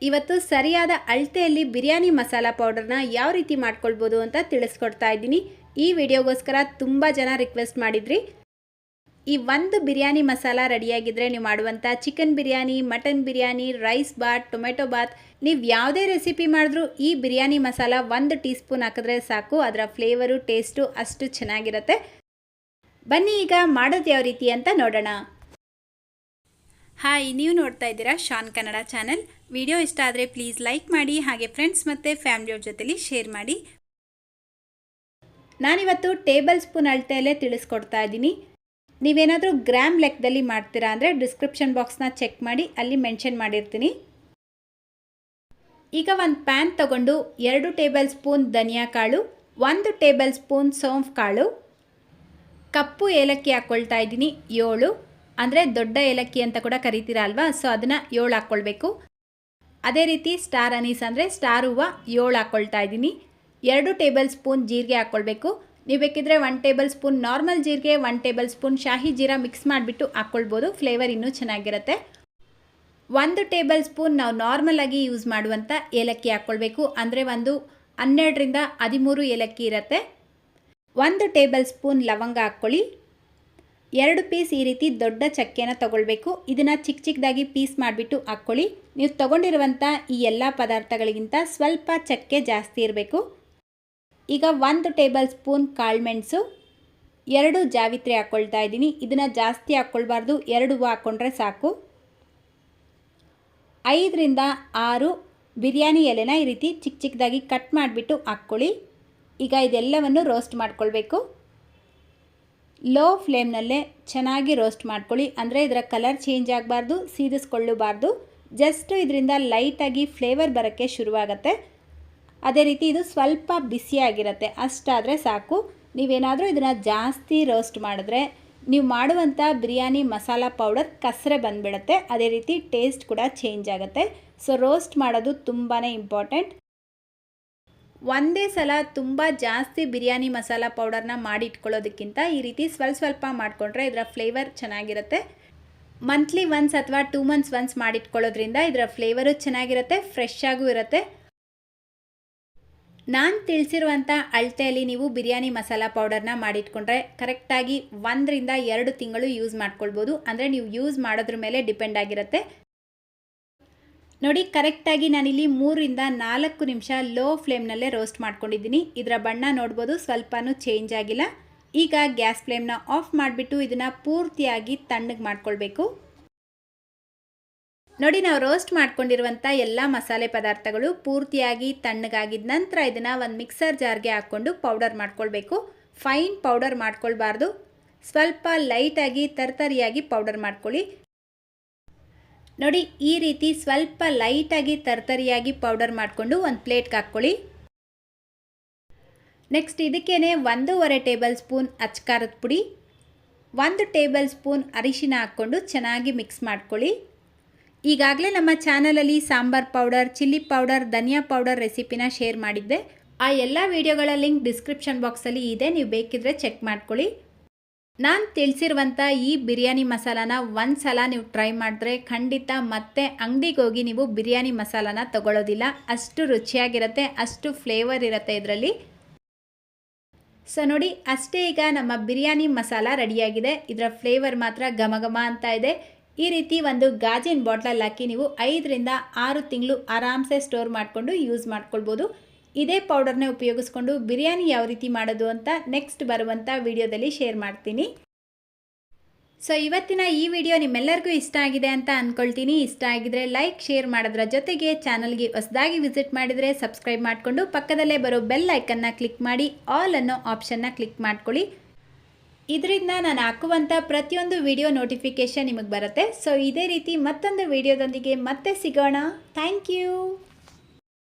ಇವತ್ತು ಸರಿಯಾದ ಅಳತೆಯಲ್ಲಿ ಬಿರಿಯಾನಿ ಮಸಾಲ ಪೌಡರ್ನ ಯಾವ ರೀತಿ ಮಾಡ್ಕೊಳ್ಬೋದು ಅಂತ ತಿಳಿಸ್ಕೊಡ್ತಾ ಇದ್ದೀನಿ. ಈ ವಿಡಿಯೋಗೋಸ್ಕರ ತುಂಬ ಜನ ರಿಕ್ವೆಸ್ಟ್ ಮಾಡಿದ್ರಿ. ಈ ಒಂದು ಬಿರಿಯಾನಿ ಮಸಾಲ ರೆಡಿಯಾಗಿದ್ದರೆ ನೀವು ಮಾಡುವಂಥ chicken biryani, mutton biryani, rice ಬಾತ್, ಟೊಮೆಟೊ ಬಾತ್, ನೀವು ಯಾವುದೇ ರೆಸಿಪಿ ಮಾಡಿದ್ರೂ ಈ ಬಿರಿಯಾನಿ ಮಸಾಲ 1 ಟೀ ಸ್ಪೂನ್ ಹಾಕಿದ್ರೆ ಸಾಕು. ಅದರ ಫ್ಲೇವರು ಟೇಸ್ಟು ಅಷ್ಟು ಚೆನ್ನಾಗಿರುತ್ತೆ. ಬನ್ನಿ ಈಗ ಮಾಡೋದು ಯಾವ ರೀತಿ ಅಂತ ನೋಡೋಣ. ಹಾಯ್, ನೀವು ನೋಡ್ತಾ ಇದ್ದೀರಾ ಶಾನ್ ಕನ್ನಡ ಚಾನೆಲ್. ವಿಡಿಯೋ ಇಷ್ಟ ಆದರೆ ಪ್ಲೀಸ್ ಲೈಕ್ ಮಾಡಿ, ಹಾಗೆ ಫ್ರೆಂಡ್ಸ್ ಮತ್ತು ಫ್ಯಾಮಿಲಿಯವ್ರ ಜೊತೆಲಿ ಶೇರ್ ಮಾಡಿ. ನಾನಿವತ್ತು ಟೇಬಲ್ ಸ್ಪೂನ್ ಅಳತೆಯಲ್ಲೇ ತಿಳಿಸ್ಕೊಡ್ತಾ ಇದ್ದೀನಿ. ನೀವೇನಾದರೂ ಗ್ರಾಮ್ ಲೆಕ್ಕದಲ್ಲಿ ಮಾಡ್ತೀರಾ ಅಂದರೆ ಡಿಸ್ಕ್ರಿಪ್ಷನ್ ಬಾಕ್ಸ್ನ ಚೆಕ್ ಮಾಡಿ, ಅಲ್ಲಿ ಮೆನ್ಷನ್ ಮಾಡಿರ್ತೀನಿ. ಈಗ ಒಂದು ಪ್ಯಾನ್ ತಗೊಂಡು 2 ಟೇಬಲ್ ಸ್ಪೂನ್ ಧನಿಯಾ ಕಾಳು, 1 ಟೇಬಲ್ ಸ್ಪೂನ್ ಸೋಂಫ್ ಕಾಳು, ಕಪ್ಪು ಏಲಕ್ಕಿ ಹಾಕ್ಕೊಳ್ತಾ ಇದ್ದೀನಿ 7, ಅಂದರೆ ದೊಡ್ಡ ಏಲಕ್ಕಿ ಅಂತ ಕೂಡ ಕರಿತೀರಾ ಅಲ್ವಾ, ಸೊ ಅದನ್ನು 7 ಹಾಕ್ಕೊಳ್ಬೇಕು. ಅದೇ ರೀತಿ ಸ್ಟಾರ್ ಅನೀಸ್ ಅಂದರೆ ಸ್ಟಾರ್ ಹೂವು 7 ಹಾಕ್ಕೊಳ್ತಾ ಇದ್ದೀನಿ. 2 ಟೇಬಲ್ ಸ್ಪೂನ್ ಜೀರಿಗೆ ಹಾಕ್ಕೊಳ್ಬೇಕು. ನೀವು ಬೇಕಿದ್ರೆ 1 ಟೇಬಲ್ ಸ್ಪೂನ್ ನಾರ್ಮಲ್ ಜೀರಿಗೆ, 1 ಟೇಬಲ್ ಸ್ಪೂನ್ ಶಾಹಿ ಜೀರಾ ಮಿಕ್ಸ್ ಮಾಡಿಬಿಟ್ಟು ಹಾಕ್ಕೊಳ್ಬೋದು, ಫ್ಲೇವರ್ ಇನ್ನೂ ಚೆನ್ನಾಗಿರುತ್ತೆ. 1 ಟೇಬಲ್ ಸ್ಪೂನ್ ನಾವು ನಾರ್ಮಲ್ ಆಗಿ ಯೂಸ್ ಮಾಡುವಂಥ ಏಲಕ್ಕಿ ಹಾಕ್ಕೊಳ್ಬೇಕು, ಅಂದರೆ ಒಂದು 12ರಿಂದ 13 ಏಲಕ್ಕಿ ಇರುತ್ತೆ. 1 ಟೇಬಲ್ ಸ್ಪೂನ್ ಲವಂಗ ಹಾಕ್ಕೊಳ್ಳಿ. 2 ಪೀಸ್ ಈ ರೀತಿ ದೊಡ್ಡ ಚಕ್ಕೆನ ತಗೊಳ್ಬೇಕು. ಇದನ್ನು ಚಿಕ್ಕ ಚಿಕ್ಕದಾಗಿ ಪೀಸ್ ಮಾಡಿಬಿಟ್ಟು ಹಾಕ್ಕೊಳ್ಳಿ. ನೀವು ತೊಗೊಂಡಿರುವಂಥ ಈ ಎಲ್ಲ ಪದಾರ್ಥಗಳಿಗಿಂತ ಸ್ವಲ್ಪ ಚಕ್ಕೆ ಜಾಸ್ತಿ ಇರಬೇಕು. ಈಗ 1 ಟೇಬಲ್ ಸ್ಪೂನ್ ಕಾಳುಮೆಣಸು, 2 ಜಾವಿತ್ರಿ ಹಾಕ್ಕೊಳ್ತಾ ಇದ್ದೀನಿ. ಇದನ್ನು ಜಾಸ್ತಿ ಹಾಕ್ಕೊಳ್ಬಾರ್ದು, 2 ಹೂವು ಹಾಕ್ಕೊಂಡ್ರೆ ಸಾಕು. 5ರಿಂದ 6 ಬಿರಿಯಾನಿ ಎಲೆನ ಈ ರೀತಿ ಚಿಕ್ಕ ಚಿಕ್ಕದಾಗಿ ಕಟ್ ಮಾಡಿಬಿಟ್ಟು ಹಾಕ್ಕೊಳ್ಳಿ. ಈಗ ಇದೆಲ್ಲವನ್ನು ರೋಸ್ಟ್ ಮಾಡ್ಕೊಳ್ಬೇಕು. ಲೋ ಫ್ಲೇಮ್ನಲ್ಲೇ ಚೆನ್ನಾಗಿ ರೋಸ್ಟ್ ಮಾಡ್ಕೊಳ್ಳಿ, ಅಂದರೆ ಇದರ ಕಲರ್ ಚೇಂಜ್ ಆಗಬಾರ್ದು, ಸೀದಿಸ್ಕೊಳ್ಳಬಾರ್ದು. ಜಸ್ಟ್ ಇದರಿಂದ ಲೈಟಾಗಿ ಫ್ಲೇವರ್ ಬರೋಕ್ಕೆ ಶುರುವಾಗುತ್ತೆ. ಅದೇ ರೀತಿ ಇದು ಸ್ವಲ್ಪ ಬಿಸಿಯಾಗಿರುತ್ತೆ, ಅಷ್ಟಾದರೆ ಸಾಕು. ನೀವೇನಾದರೂ ಇದನ್ನು ಜಾಸ್ತಿ ರೋಸ್ಟ್ ಮಾಡಿದ್ರೆ ನೀವು ಮಾಡುವಂಥ ಬಿರಿಯಾನಿ ಮಸಾಲ ಪೌಡರ್ ಕಸರೆ ಬಂದುಬಿಡುತ್ತೆ. ಅದೇ ರೀತಿ ಟೇಸ್ಟ್ ಕೂಡ ಚೇಂಜ್ ಆಗುತ್ತೆ. ಸೊ ರೋಸ್ಟ್ ಮಾಡೋದು ತುಂಬಾ ಇಂಪಾರ್ಟೆಂಟ್. ಒಂದೇ ಸಲ ತುಂಬ ಜಾಸ್ತಿ ಬಿರಿಯಾನಿ ಮಸಾಲ ಪೌಡರ್ನ ಮಾಡಿ ಇಟ್ಕೊಳ್ಳೋದಕ್ಕಿಂತ ಈ ರೀತಿ ಸ್ವಲ್ಪ ಮಾಡಿಕೊಂಡ್ರೆ ಇದರ ಫ್ಲೇವರ್ ಚೆನ್ನಾಗಿರುತ್ತೆ. ಮಂತ್ಲಿ ಒನ್ಸ್ ಅಥವಾ 2 ಮಂತ್ಸ್ ಒನ್ಸ್ ಮಾಡಿಟ್ಕೊಳ್ಳೋದ್ರಿಂದ ಇದರ ಫ್ಲೇವರು ಚೆನ್ನಾಗಿರುತ್ತೆ, ಫ್ರೆಶ್ ಆಗೂ ಇರುತ್ತೆ. ನಾನು ತಿಳಿಸಿರುವಂಥ ಅಳತೆಯಲ್ಲಿ ನೀವು ಬಿರಿಯಾನಿ ಮಸಾಲ ಪೌಡರ್ನ ಮಾಡಿಟ್ಕೊಂಡ್ರೆ ಕರೆಕ್ಟಾಗಿ 1ರಿಂದ 2 ತಿಂಗಳು ಯೂಸ್ ಮಾಡ್ಕೊಳ್ಬೋದು. ಅಂದರೆ ನೀವು ಯೂಸ್ ಮಾಡೋದ್ರ ಮೇಲೆ ಡಿಪೆಂಡ್ ಆಗಿರುತ್ತೆ. ನೋಡಿ, ಕರೆಕ್ಟಾಗಿ ನಾನಿಲ್ಲಿ 3ರಿಂದ 4 ನಿಮಿಷ ಲೋ ಫ್ಲೇಮ್ನಲ್ಲೇ ರೋಸ್ಟ್ ಮಾಡ್ಕೊಂಡಿದ್ದೀನಿ. ಇದರ ಬಣ್ಣ ನೋಡ್ಬೋದು, ಸ್ವಲ್ಪನೂ ಚೇಂಜ್ ಆಗಿಲ್ಲ. ಈಗ ಗ್ಯಾಸ್ ಫ್ಲೇಮ್ನ ಆಫ್ ಮಾಡಿಬಿಟ್ಟು ಇದನ್ನು ಪೂರ್ತಿಯಾಗಿ ತಣ್ಣಗೆ ಮಾಡ್ಕೊಳ್ಬೇಕು. ನೋಡಿ, ನಾವು ರೋಸ್ಟ್ ಮಾಡ್ಕೊಂಡಿರುವಂಥ ಎಲ್ಲ ಮಸಾಲೆ ಪದಾರ್ಥಗಳು ಪೂರ್ತಿಯಾಗಿ ತಣ್ಣಗಾಗಿದ್ದ ನಂತರ ಇದನ್ನು ಒಂದು ಮಿಕ್ಸರ್ ಜಾರ್ಗೆ ಹಾಕ್ಕೊಂಡು ಪೌಡರ್ ಮಾಡ್ಕೊಳ್ಬೇಕು. ಫೈನ್ ಪೌಡರ್ ಮಾಡ್ಕೊಳ್ಬಾರ್ದು, ಸ್ವಲ್ಪ ಲೈಟಾಗಿ ತರ್ತರಿಯಾಗಿ ಪೌಡರ್ ಮಾಡ್ಕೊಳ್ಳಿ. ನೋಡಿ, ಈ ರೀತಿ ಸ್ವಲ್ಪ ಲೈಟಾಗಿ ತರ್ತರಿಯಾಗಿ ಪೌಡರ್ ಮಾಡಿಕೊಂಡು ಒಂದು ಪ್ಲೇಟ್ಗೆ ಹಾಕ್ಕೊಳ್ಳಿ. ನೆಕ್ಸ್ಟ್ ಇದಕ್ಕೇನೆ 1.5 ಟೇಬಲ್ ಸ್ಪೂನ್ ಅಚ್ಕಾರದ ಪುಡಿ, 1 ಟೇಬಲ್ ಸ್ಪೂನ್ ಅರಿಶಿನ ಹಾಕ್ಕೊಂಡು ಚೆನ್ನಾಗಿ ಮಿಕ್ಸ್ ಮಾಡ್ಕೊಳ್ಳಿ. ಈಗಾಗಲೇ ನಮ್ಮ ಚಾನಲಲ್ಲಿ ಸಾಂಬಾರ್ ಪೌಡರ್, ಚಿಲ್ಲಿ ಪೌಡರ್, ಧನಿಯಾ ಪೌಡರ್ ರೆಸಿಪಿನ ಶೇರ್ ಮಾಡಿದ್ದೆ. ಆ ಎಲ್ಲ ವಿಡಿಯೋಗಳ ಲಿಂಕ್ ಡಿಸ್ಕ್ರಿಪ್ಷನ್ ಬಾಕ್ಸಲ್ಲಿ ಇದೆ, ನೀವು ಬೇಕಿದ್ರೆ ಚೆಕ್ ಮಾಡ್ಕೊಳ್ಳಿ. ನಾನು ತಿಳಿಸಿರುವಂಥ ಈ ಬಿರಿಯಾನಿ ಮಸಾಲಾನ ಒಂದು ಸಲ ನೀವು ಟ್ರೈ ಮಾಡಿದ್ರೆ ಖಂಡಿತ ಮತ್ತೆ ಅಂಗಡಿಗೆ ಹೋಗಿ ನೀವು ಬಿರಿಯಾನಿ ಮಸಾಲಾನ ತಗೊಳ್ಳೋದಿಲ್ಲ. ಅಷ್ಟು ರುಚಿಯಾಗಿರುತ್ತೆ, ಅಷ್ಟು ಫ್ಲೇವರ್ ಇರುತ್ತೆ ಇದರಲ್ಲಿ. ಸೊ ನೋಡಿ, ಅಷ್ಟೇ. ಈಗ ನಮ್ಮ ಬಿರಿಯಾನಿ ಮಸಾಲ ರೆಡಿಯಾಗಿದೆ. ಇದರ ಫ್ಲೇವರ್ ಮಾತ್ರ ಘಮ ಅಂತ ಇದೆ. ಈ ರೀತಿ ಒಂದು ಗಾಜಿನ ಬಾಟ್ಲಲ್ಲಿ ಹಾಕಿ ನೀವು 5ರಿಂದ 6 ತಿಂಗಳು ಆರಾಮ್ಸೆ ಸ್ಟೋರ್ ಮಾಡಿಕೊಂಡು ಯೂಸ್ ಮಾಡ್ಕೊಳ್ಬೋದು. ಇದೇ ಪೌಡರ್ನೇ ಉಪಯೋಗಿಸ್ಕೊಂಡು ಬಿರಿಯಾನಿ ಯಾವ ರೀತಿ ಮಾಡೋದು ಅಂತ ನೆಕ್ಸ್ಟ್ ಬರುವಂಥ ವಿಡಿಯೋದಲ್ಲಿ ಶೇರ್ ಮಾಡ್ತೀನಿ. ಸೊ ಇವತ್ತಿನ ಈ ವಿಡಿಯೋ ನಿಮ್ಮೆಲ್ಲರಿಗೂ ಇಷ್ಟ ಆಗಿದೆ ಅಂತ ಅಂದ್ಕೊಳ್ತೀನಿ. ಇಷ್ಟ ಆಗಿದ್ರೆ ಲೈಕ್, ಶೇರ್ ಮಾಡೋದ್ರ ಜೊತೆಗೆ ಚಾನಲ್ಗೆ ಹೊಸದಾಗಿ ವಿಸಿಟ್ ಮಾಡಿದರೆ ಸಬ್ಸ್ಕ್ರೈಬ್ ಮಾಡಿಕೊಂಡು ಪಕ್ಕದಲ್ಲೇ ಬರೋ ಬೆಲ್ ಐಕನ್ನ ಕ್ಲಿಕ್ ಮಾಡಿ ಆಲ್ ಅನ್ನೋ ಆಪ್ಷನ್ನ ಕ್ಲಿಕ್ ಮಾಡ್ಕೊಳ್ಳಿ. ಇದರಿಂದ ನಾನು ಹಾಕುವಂಥ ಪ್ರತಿಯೊಂದು ವಿಡಿಯೋ ನೋಟಿಫಿಕೇಷನ್ ನಿಮಗೆ ಬರುತ್ತೆ. ಸೊ ಇದೇ ರೀತಿ ಮತ್ತೊಂದು ವಿಡಿಯೋದೊಂದಿಗೆ ಮತ್ತೆ ಸಿಗೋಣ. Thank you.